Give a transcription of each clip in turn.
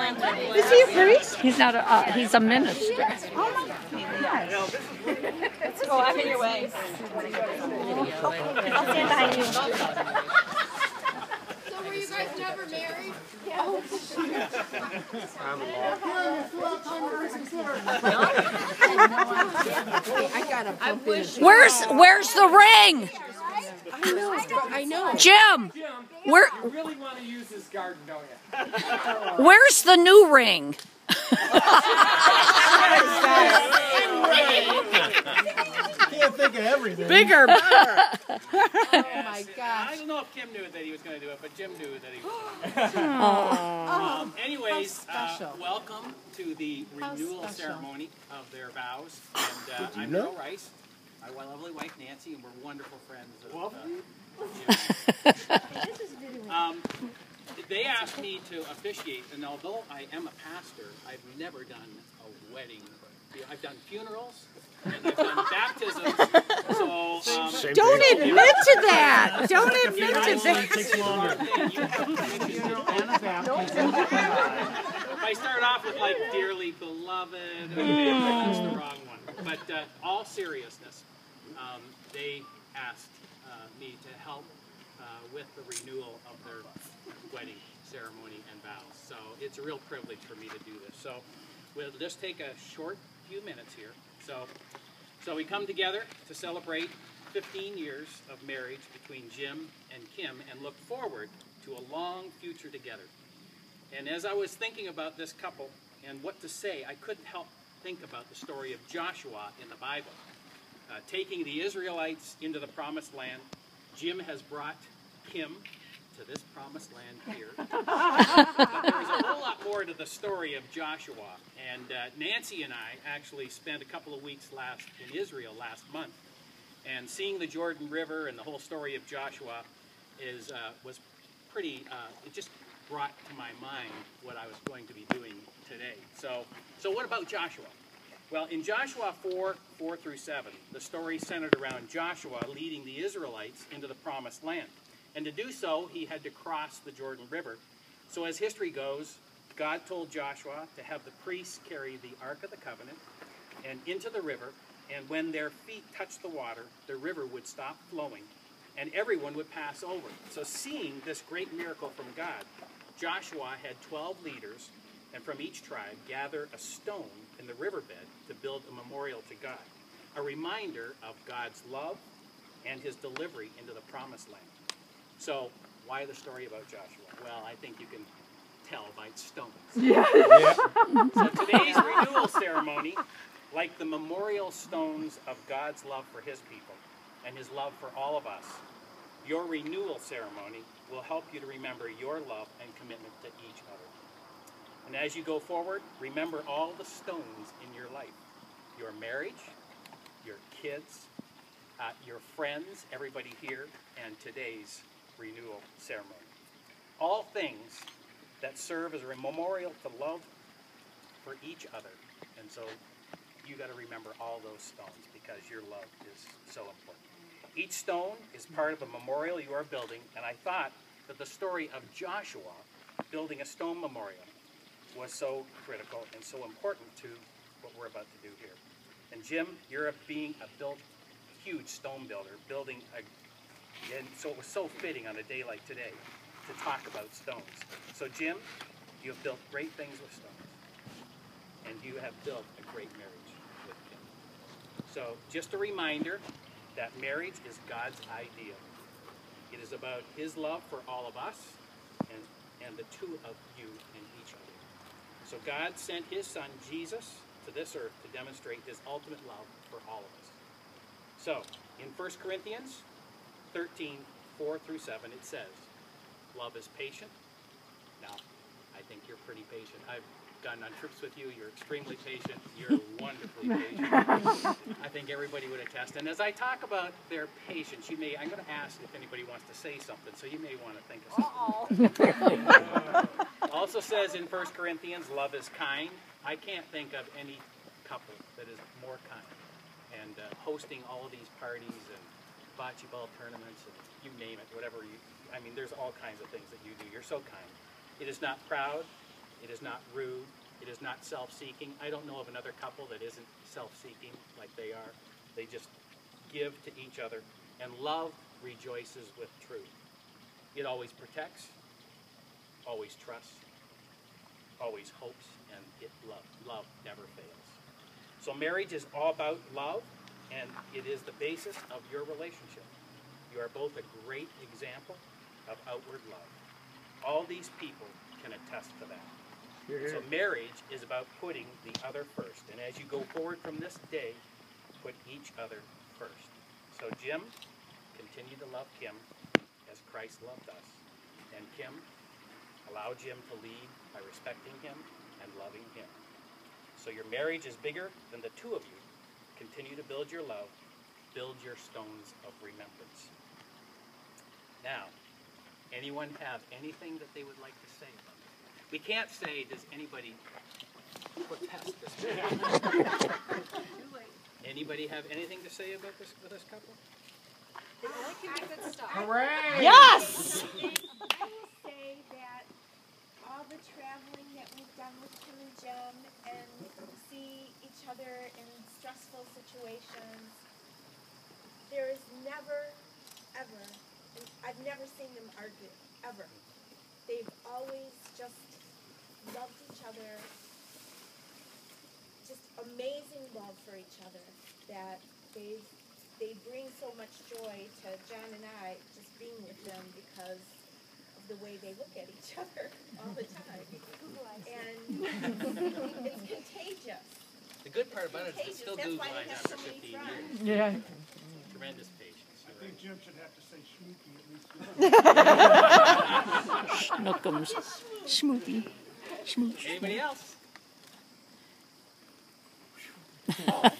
Is he a priest? He's not a, he's a minister. Oh my gosh. Oh, I'm in your way. I'll stand behind you. So were you guys never married? Oh. Where's the ring? I know. Jim, where? You really want to use this garden, don't you? Where's the new ring? Can't think of everything. Bigger, better. Oh my gosh. I don't know if Kim knew that he was going to do it, but Jim knew that he was. Anyways, welcome to the renewal ceremony of their vows. And I'm Bill Rice, my lovely wife Nancy, and we're wonderful friends of Jim. They asked me to officiate, and although I am a pastor, I've never done a wedding. I've done funerals, and I've done baptisms. So Don't admit to that. Don't admit to that. If I start off with like dearly beloved, that's the wrong one. But all seriousness, they asked me to help with the renewal of their wedding ceremony and vows. So it's a real privilege for me to do this. So we'll just take a short few minutes here. So we come together to celebrate 15 years of marriage between Jim and Kim and look forward to a long future together. And as I was thinking about this couple and what to say, I couldn't help think about the story of Joshua in the Bible. Taking the Israelites into the promised land, Jim has brought Kim to this promised land here. But there's a whole lot more to the story of Joshua. And Nancy and I actually spent a couple of weeks in Israel last month. And seeing the Jordan River and the whole story of Joshua was pretty, it just brought to my mind what I was going to be doing today. So what about Joshua? Well, in Joshua 4 through 7, the story centered around Joshua leading the Israelites into the promised land. And to do so, he had to cross the Jordan River. So as history goes, God told Joshua to have the priests carry the Ark of the Covenant and into the river, and when their feet touched the water, the river would stop flowing, and everyone would pass over. So seeing this great miracle from God, Joshua had 12 leaders, and from each tribe gather a stone in the riverbed to build a memorial to God, a reminder of God's love and his delivery into the promised land. So, why the story about Joshua? Well, I think you can tell by its stones. Yeah. So today's renewal ceremony, like the memorial stones of God's love for his people and his love for all of us, your renewal ceremony will help you to remember your love and commitment to each other. And as you go forward, remember all the stones in your life. Your marriage, your kids, your friends, everybody here, and today's renewal ceremony. All things that serve as a memorial to love for each other. And so you got to remember all those stones because your love is so important. Each stone is part of a memorial you are building, and I thought that the story of Joshua building a stone memorial was so critical and so important to what we're about to do here. And Jim, you're being a huge stone builder, and so it was so fitting on a day like today to talk about stones. So Jim, you have built great things with stones, and you have built a great marriage with Kim. So just a reminder that marriage is God's idea. It is about his love for all of us and the two of you and each other. So God sent his son Jesus to this earth to demonstrate his ultimate love for all of us. So in 1 Corinthians 13, 4 through 7, it says, love is patient. Now, I think you're pretty patient. I've gone on trips with you. You're extremely patient. You're wonderfully patient. I think everybody would attest. And as I talk about their patience, I'm going to ask if anybody wants to say something, so you may want to think of something. Also says in 1 Corinthians, love is kind. I can't think of any couple that is more kind. And hosting all of these parties and bocce ball tournaments, and you name it, whatever there's all kinds of things that you do. You're so kind. It is not proud. It is not rude. It is not self-seeking. I don't know of another couple that isn't self-seeking like they are. They just give to each other. And love rejoices with truth. It always protects, always trusts, always hopes, and it love never fails. So marriage is all about love, and it is the basis of your relationship. You are both a great example of outward love. All these people can attest to that. So marriage is about putting the other first. And as you go forward from this day, put each other first. So Jim, continue to love Kim as Christ loved us. And Kim, allow Jim to lead by respecting him and loving him. So your marriage is bigger than the two of you. Continue to build your love. Build your stones of remembrance. Now, anyone have anything that they would like to say about it? We can't say, does anybody protest this? Anybody have anything to say about this with this couple? They only can be good stuff. Hooray! Yes! I will say that all the traveling that we've done with Kim and Jim and see each other in stressful situations, there is never, ever, and I've never seen them argue, ever. They've always just loved each other, just amazing love for each other, that they bring so much joy to John and I just being with them because of the way they look at each other all the time. And it's contagious. The good part about it is it still That's goes why line they have after so many 15 friends. years. Yeah. Tremendous patience. I think Jim should have to say schmooky at least. Schnookums. Schmoopy. Schmooch. Anybody else?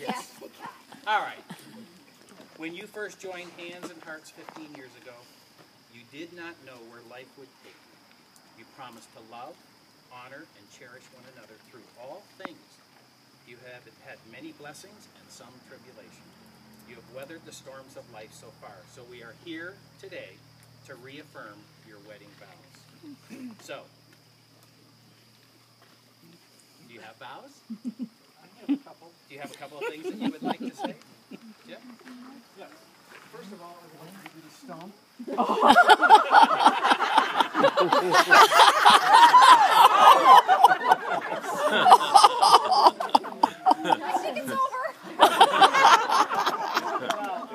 Yes. All right. When you first joined Hands and Hearts 15 years ago, you did not know where life would take you. You promised to love, honor, and cherish one another through all things. You have had many blessings and some tribulation. You have weathered the storms of life so far. So we are here today to reaffirm your wedding vows. So, do you have vows? I have a couple. Do you have a couple of things that you would like to say? Jim? Yes. First of all, I would like to give you the stump. I think it's over.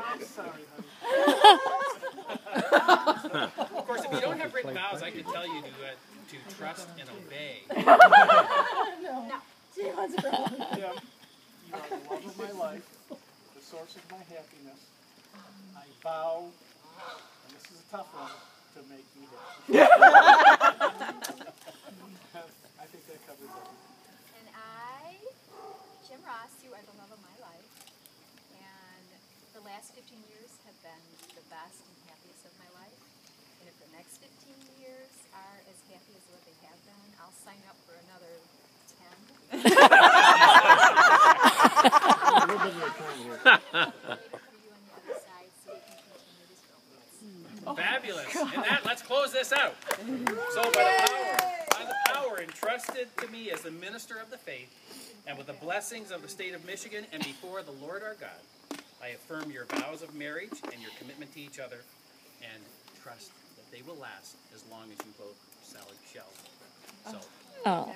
I'm sorry, honey. Of course, if you don't have written vows, I could tell you to trust and obey. Jim, you are the love of my life, the source of my happiness. I vow, and this is a tough one, to make you happy. I think that covers it. And I, Jim Ross, you are the love of my life. And the last 15 years have been the best and happiest of my life. And if the next 15 years are as happy as what they have been, I'll sign up for another 10. A little bit of your time here. For you on the other side so we can continue this romance. Fabulous. And that, let's close this out. So by the power entrusted to me as the minister of the faith, and with the blessings of the state of Michigan and before the Lord our God, I affirm your vows of marriage and your commitment to each other, and trust that they will last as long as you both shall. So, Oh.